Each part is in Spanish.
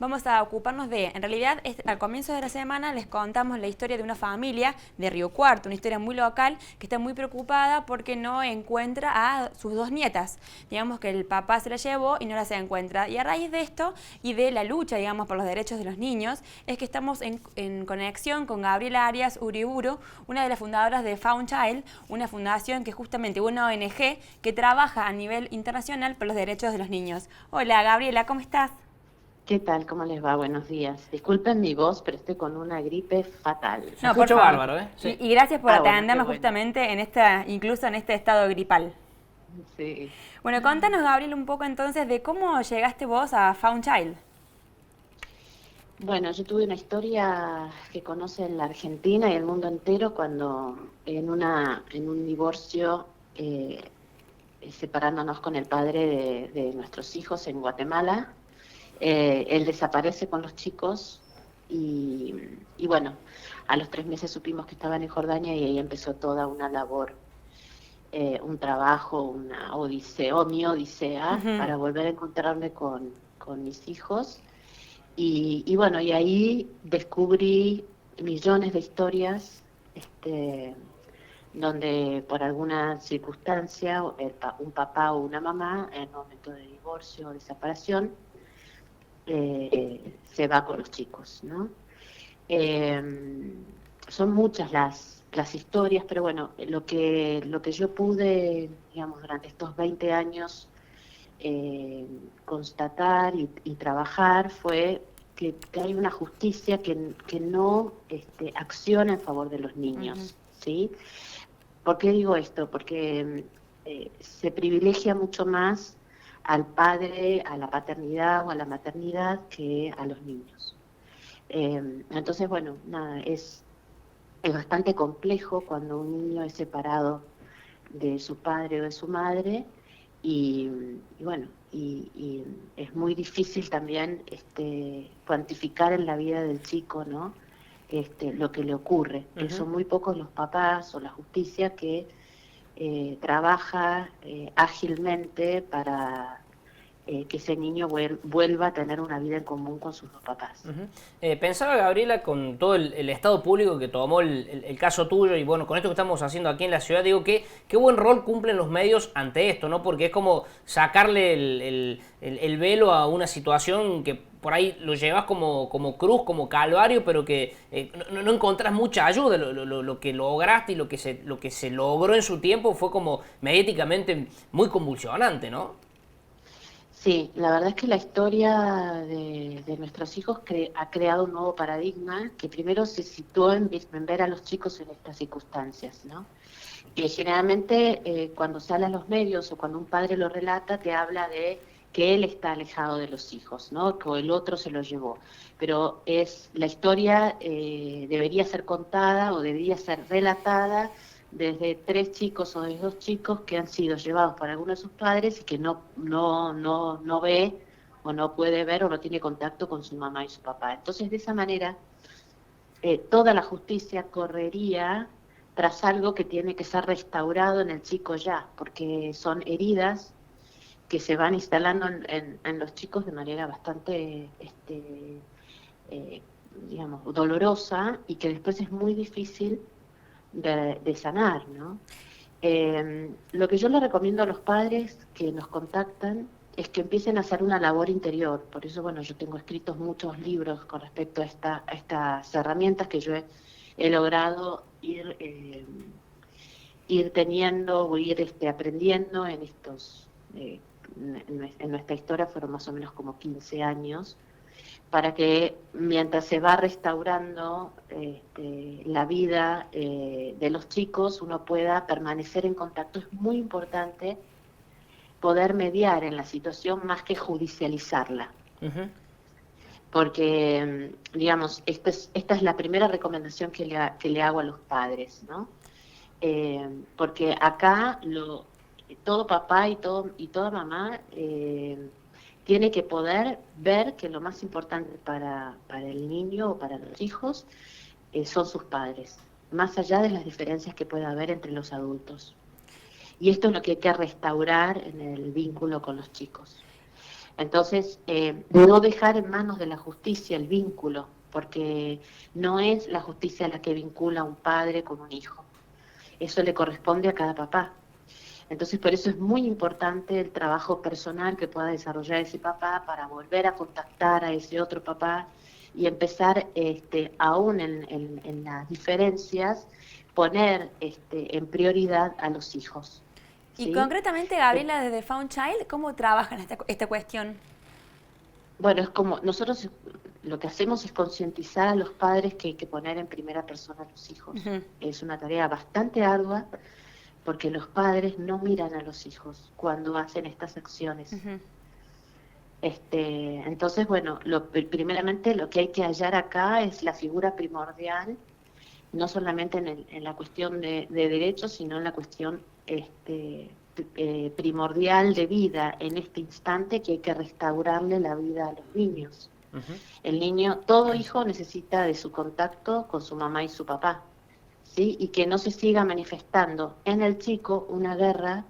vamos a ocuparnos en realidad, al comienzo de la semana les contamos la historia de una familia de Río Cuarto, una historia muy local que está muy preocupada porque no encuentra a sus dos nietas. Digamos que el papá se la llevó y no las encuentra. Y a raíz de esto y de la lucha, digamos, por los derechos de los niños, es que estamos en conexión con Gabriela Arias Uriburu, una de las fundadoras de Found Child, una fundación que justamente una ONG que trabaja a nivel internacional por los derechos de los niños. Hola Gabriela, ¿cómo estás? ¿Qué tal? ¿Cómo les va? Buenos días. Disculpen mi voz, pero estoy con una gripe fatal. No, por Escucho favor. bárbaro, ¿eh? Sí. Y gracias por Bueno, qué atenderme bueno. justamente incluso en este estado gripal. Sí. Bueno, contanos, Gabriel, un poco entonces de cómo llegaste vos a Found Child. Bueno, yo tuve una historia que conocen la Argentina y el mundo entero cuando en un divorcio, separándonos con el padre de nuestros hijos en Guatemala, él desaparece con los chicos y, y bueno, a los 3 meses supimos que estaban en Jordania y ahí empezó toda una labor, un trabajo, una odisea, o mi odisea, Ujú. para volver a encontrarme con mis hijos. Y bueno, y ahí descubrí millones de historias, donde por alguna circunstancia, un papá o una mamá, en un momento de divorcio o de separación, se va con los chicos, ¿no? Eh, Son muchas las historias, pero bueno, lo que yo pude, digamos, durante estos 20 años eh, constatar y trabajar fue que hay una justicia que no acciona en favor de los Ujú. niños, ¿sí? ¿Por qué digo esto? Porque se privilegia mucho más al padre, a la paternidad o a la maternidad que a los niños. Entonces, bueno, nada, es bastante complejo cuando un niño es separado de su padre o de su madre y, y bueno, y es muy difícil también cuantificar en la vida del chico, ¿no? Lo que le ocurre, que Ujú. son muy pocos los papás o la justicia que trabaja ágilmente para que ese niño vuelva a tener una vida en común con sus dos papás. Ujú. Pensaba, Gabriela, con todo el estado público que tomó el caso tuyo y bueno, con esto que estamos haciendo aquí en la ciudad, digo que qué buen rol cumplen los medios ante esto, ¿no? Porque es como sacarle el velo a una situación que por ahí lo llevas como cruz, como calvario, pero que no encontrás mucha ayuda. Lo que lograste y lo que se logró en su tiempo fue como mediáticamente muy convulsionante, ¿no? Sí, la verdad es que la historia de nuestros hijos ha creado un nuevo paradigma que primero se situó en ver a los chicos en estas circunstancias, ¿no? Que generalmente cuando sale a los medios o cuando un padre lo relata, te habla de que él está alejado de los hijos, ¿no? Que el otro se los llevó. Pero la historia debería ser contada o debería ser relatada desde 3 chicos o de 2 chicos que han sido llevados por alguno de sus padres y que no ve o no puede ver o no tiene contacto con su mamá y su papá. Entonces, de esa manera, toda la justicia correría tras algo que tiene que ser restaurado en el chico ya, porque son heridas que se van instalando en los chicos de manera bastante, digamos, dolorosa y que después es muy difícil de sanar, ¿no? Lo que yo le recomiendo a los padres que nos contactan es que empiecen a hacer una labor interior. Por eso, bueno, yo tengo escritos muchos libros con respecto a estas herramientas que yo he logrado ir teniendo o ir aprendiendo en estos, en nuestra historia fueron más o menos como 15 años, para que mientras se va restaurando la vida de los chicos, uno pueda permanecer en contacto. Es muy importante poder mediar en la situación más que judicializarla, Ujú. porque, digamos, esta es la primera recomendación que le hago a los padres, ¿no? Porque acá todo papá y toda mamá tiene que poder ver que lo más importante para el niño o para los hijos son sus padres, más allá de las diferencias que pueda haber entre los adultos. Y esto es lo que hay que restaurar en el vínculo con los chicos. Entonces, no dejar en manos de la justicia el vínculo, porque no es la justicia la que vincula a un padre con un hijo. Eso le corresponde a cada papá. Entonces, por eso es muy importante el trabajo personal que pueda desarrollar ese papá para volver a contactar a ese otro papá y empezar, aún en las diferencias, poner en prioridad a los hijos. Y ¿Sí? concretamente, Gabriela, desde Found Child, ¿cómo trabajan esta cuestión? Bueno, es como nosotros lo que hacemos es concientizar a los padres que hay que poner en primera persona a los hijos. Ujú. Es una tarea bastante ardua porque los padres no miran a los hijos cuando hacen estas acciones. Ujú. Entonces, bueno, primeramente lo que hay que hallar acá es la figura primordial, no solamente en la cuestión de derechos, sino en la cuestión primordial de vida en este instante, que hay que restaurarle la vida a los niños. Ujú. El niño, todo hijo necesita de su contacto con su mamá y su papá, ¿sí? Y que no se siga manifestando en el chico una guerra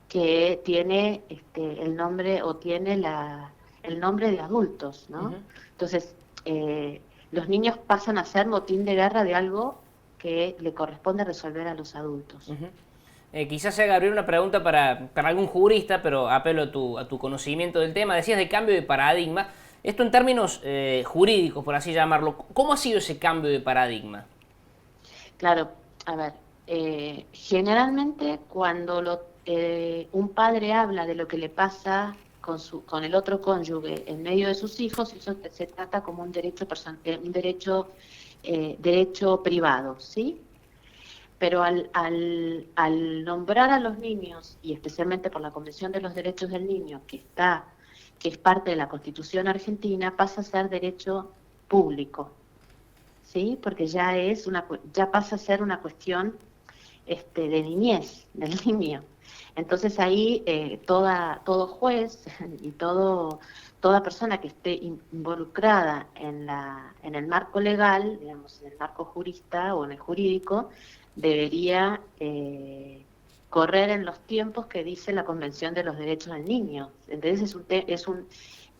que tiene el nombre o tiene el nombre de adultos, ¿no? Ujú. Entonces, los niños pasan a ser motín de guerra de algo que le corresponde resolver a los adultos. Ujú. Quizás sea, Gabriel, una pregunta para algún jurista, pero apelo a tu conocimiento del tema. Decías de cambio de paradigma. Esto en términos jurídicos, por así llamarlo. ¿Cómo ha sido ese cambio de paradigma? Claro, a ver, generalmente cuando un padre habla de lo que le pasa con el otro cónyuge en medio de sus hijos, eso se trata como un derecho privado, ¿sí? Pero al nombrar a los niños, y especialmente por la Convención de los Derechos del Niño, que es parte de la Constitución argentina, pasa a ser derecho público, ¿sí? Porque ya pasa a ser una cuestión de niñez, del niño. Entonces ahí todo juez y toda persona que esté involucrada en el marco legal, digamos, en el marco jurista o en el jurídico, debería correr en los tiempos que dice la Convención de los Derechos del Niño. Entonces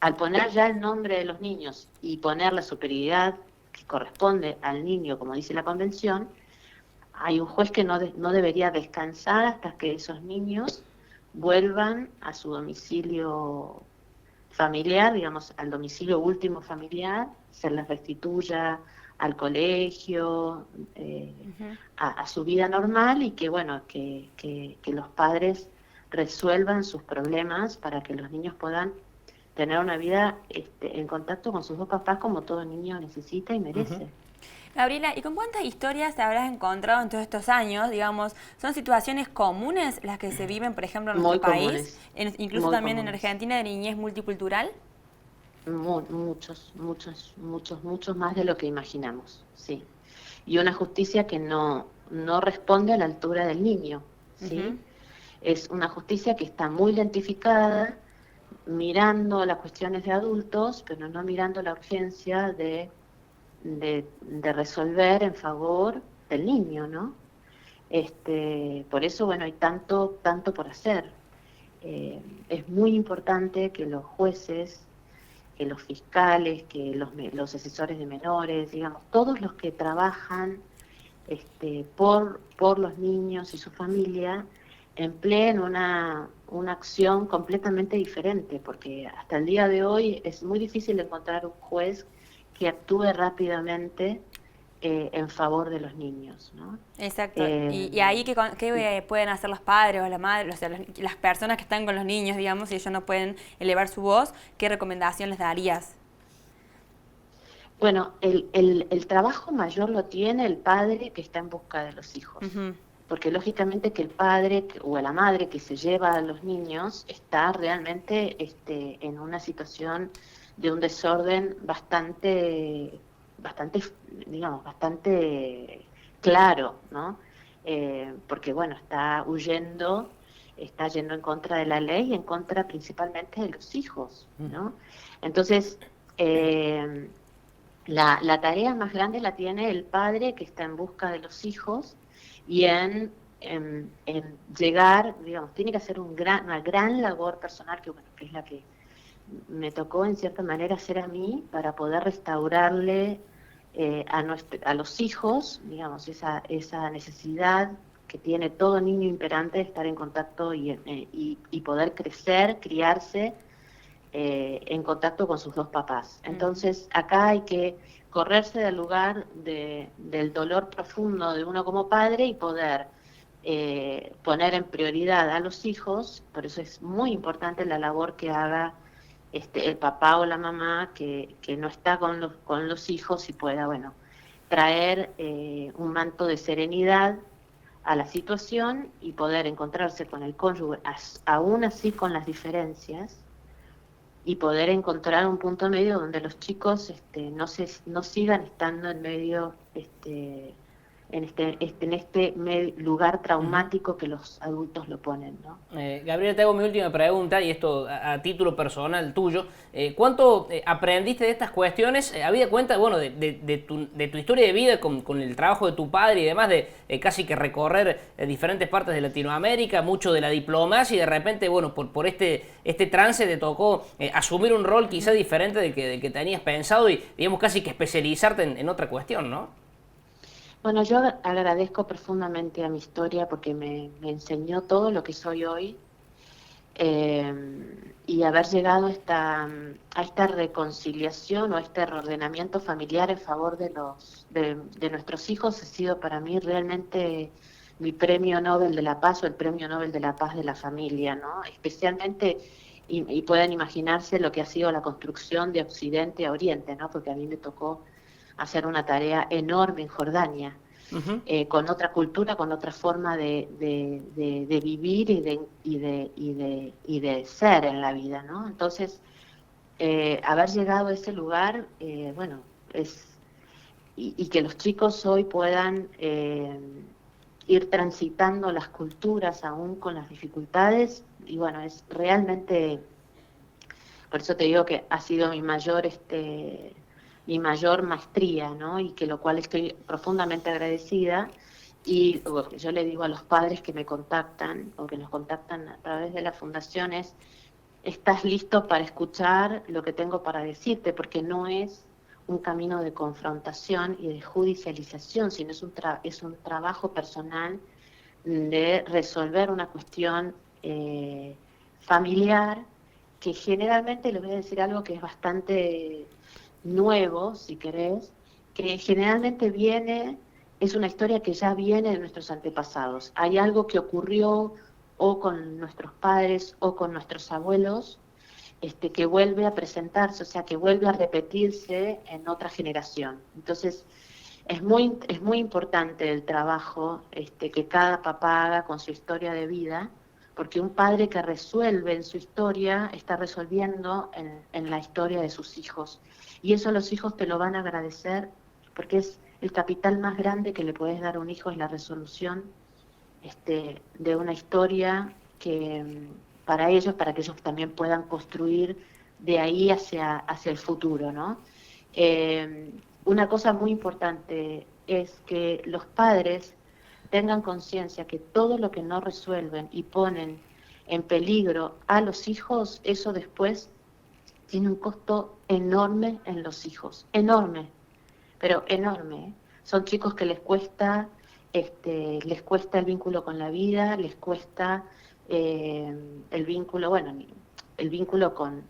al poner ya el nombre de los niños y poner la superioridad que corresponde al niño, como dice la Convención, hay un juez que no debería descansar hasta que esos niños vuelvan a su domicilio familiar, digamos, al domicilio último familiar, se les restituya al colegio, Ujú. a su vida normal, y que, bueno, que los padres resuelvan sus problemas para que los niños puedan tener una vida en contacto con sus dos papás, como todo niño necesita y merece. Ujú. Gabriela, ¿y con cuántas historias te habrás encontrado en todos estos años? Digamos, ¿son situaciones comunes las que se viven, por ejemplo, en nuestro Muy país? comunes, Incluso muy también en comunes. Argentina, de niñez multicultural. Muchos más de lo que imaginamos, sí. Y una justicia que no responde a la altura del niño, Ujú. ¿sí? Es una justicia que está muy lentificada, mirando las cuestiones de adultos, pero no mirando la urgencia de resolver en favor del niño, ¿no? Por eso, bueno, hay tanto por hacer. Es muy importante que los jueces, que los fiscales, que los asesores de menores, digamos, todos los que trabajan por los niños y su familia, empleen una acción completamente diferente, porque hasta el día de hoy es muy difícil encontrar un juez que actúe rápidamente en favor de los niños, ¿no? Exacto. Y ahí, ¿qué pueden hacer los padres o la madre, o sea, las personas que están con los niños, digamos, si ellos no pueden elevar su voz? ¿Qué recomendación les darías? Bueno, el trabajo mayor lo tiene el padre que está en busca de los hijos. Ujú. Porque lógicamente que el padre o la madre que se lleva a los niños está realmente en una situación de un desorden digamos, bastante claro, ¿no? Porque, bueno, está yendo en contra de la ley y en contra principalmente de los hijos, ¿no? Entonces, la tarea más grande la tiene el padre que está en busca de los hijos y en llegar, digamos, tiene que hacer una gran labor personal, que bueno, que es la que me tocó en cierta manera ser a mí para poder restaurarle a los hijos, digamos, esa necesidad que tiene todo niño imperante de estar en contacto y poder crecer, criarse en contacto con sus dos papás. Entonces, acá hay que correrse del lugar del dolor profundo de uno como padre y poder poner en prioridad a los hijos. Por eso es muy importante la labor que haga el papá o la mamá que no está con los hijos y pueda, bueno, traer un manto de serenidad a la situación y poder encontrarse con el cónyuge, aún así con las diferencias, y poder encontrar un punto medio donde los chicos no sigan estando en medio en este lugar traumático que los adultos lo ponen, ¿no? Gabriela, te hago mi última pregunta, y esto a título personal tuyo. ¿Cuánto aprendiste de estas cuestiones? Habida cuenta, bueno, de tu historia de vida con el trabajo de tu padre y demás, de casi que recorrer diferentes partes de Latinoamérica, mucho de la diplomacia, y de repente, bueno, por este trance te tocó asumir un rol quizá diferente del que tenías pensado y, digamos, casi que especializarte en otra cuestión, ¿no? Bueno, yo agradezco profundamente a mi historia porque me enseñó todo lo que soy hoy, y haber llegado a esta reconciliación o a este reordenamiento familiar en favor de nuestros hijos ha sido para mí realmente mi premio Nobel de la Paz o el premio Nobel de la Paz de la familia, ¿no? Especialmente, y pueden imaginarse lo que ha sido la construcción de Occidente a Oriente, ¿no? Porque a mí me tocó hacer una tarea enorme en Jordania, con otra cultura, con otra forma de vivir y de ser en la vida, ¿no? Entonces, haber llegado a ese lugar, bueno, y que los chicos hoy puedan ir transitando las culturas aún con las dificultades, y bueno, es realmente, por eso te digo que ha sido mi mayor maestría, ¿no? Y que lo cual estoy profundamente agradecida. Y bueno, yo le digo a los padres que me contactan o que nos contactan a través de las fundaciones, estás listo para escuchar lo que tengo para decirte, porque no es un camino de confrontación y de judicialización, sino es un trabajo personal de resolver una cuestión familiar, que generalmente, les voy a decir algo que es bastante nuevo, si querés, que generalmente es una historia que ya viene de nuestros antepasados. Hay algo que ocurrió o con nuestros padres o con nuestros abuelos, que vuelve a presentarse, o sea, que vuelve a repetirse en otra generación. Entonces, es muy importante el trabajo que cada papá haga con su historia de vida, porque un padre que resuelve en su historia está resolviendo en la historia de sus hijos. Y eso los hijos te lo van a agradecer, porque es el capital más grande que le puedes dar a un hijo, es la resolución de una historia que para que ellos también puedan construir de ahí hacia el futuro, ¿no? Una cosa muy importante es que los padres tengan conciencia que todo lo que no resuelven y ponen en peligro a los hijos, eso después tiene un costo enorme en los hijos, enorme, pero enorme, ¿eh? Son chicos que les cuesta el vínculo con la vida, les cuesta el vínculo, bueno, el vínculo con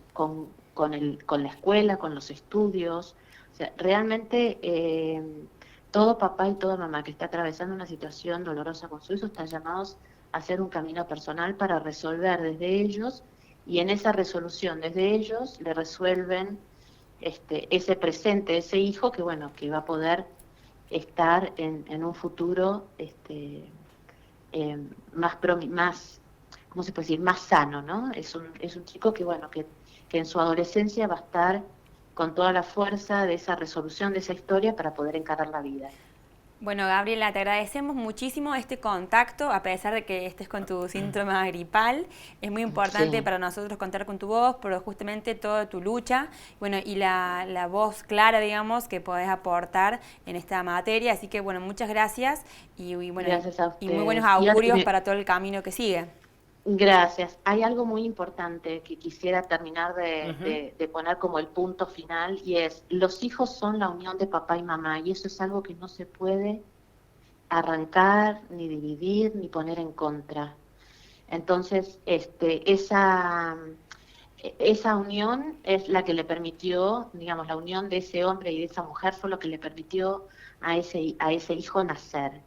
la escuela, con los estudios. O sea, realmente todo papá y toda mamá que está atravesando una situación dolorosa con su hijo están llamados a hacer un camino personal para resolver desde ellos, y en esa resolución desde ellos le resuelven ese presente, ese hijo que, bueno, que va a poder estar en un futuro más, ¿cómo se puede decir?, más sano, ¿no? Es un chico que, bueno, que en su adolescencia va a estar con toda la fuerza de esa resolución de esa historia para poder encarar la vida. Bueno, Gabriela, te agradecemos muchísimo este contacto, a pesar de que estés con tu síndrome gripal. Es muy importante para nosotros contar con tu voz, pero justamente toda tu lucha, bueno, y la voz clara, digamos, que podés aportar en esta materia. Así que, bueno, muchas gracias y bueno, gracias a ustedes. Y muy buenos augurios para todo el camino que sigue. Gracias. Hay algo muy importante que quisiera terminar Ujú. de poner como el punto final y es, los hijos son la unión de papá y mamá y eso es algo que no se puede arrancar, ni dividir, ni poner en contra. Entonces, esa unión es la que le permitió, digamos, la unión de ese hombre y de esa mujer fue lo que le permitió a ese hijo nacer.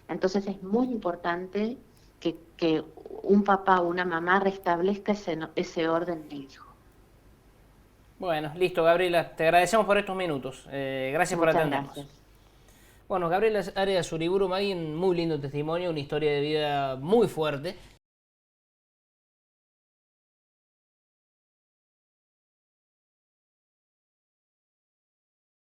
Entonces es muy importante que un papá o una mamá restablezca ese orden en el hijo. Bueno, listo, Gabriela, te agradecemos por estos minutos. Gracias por Muchas atendernos. gracias. Bueno, Gabriela Arias Uriburu Magui, un muy lindo testimonio, una historia de vida muy fuerte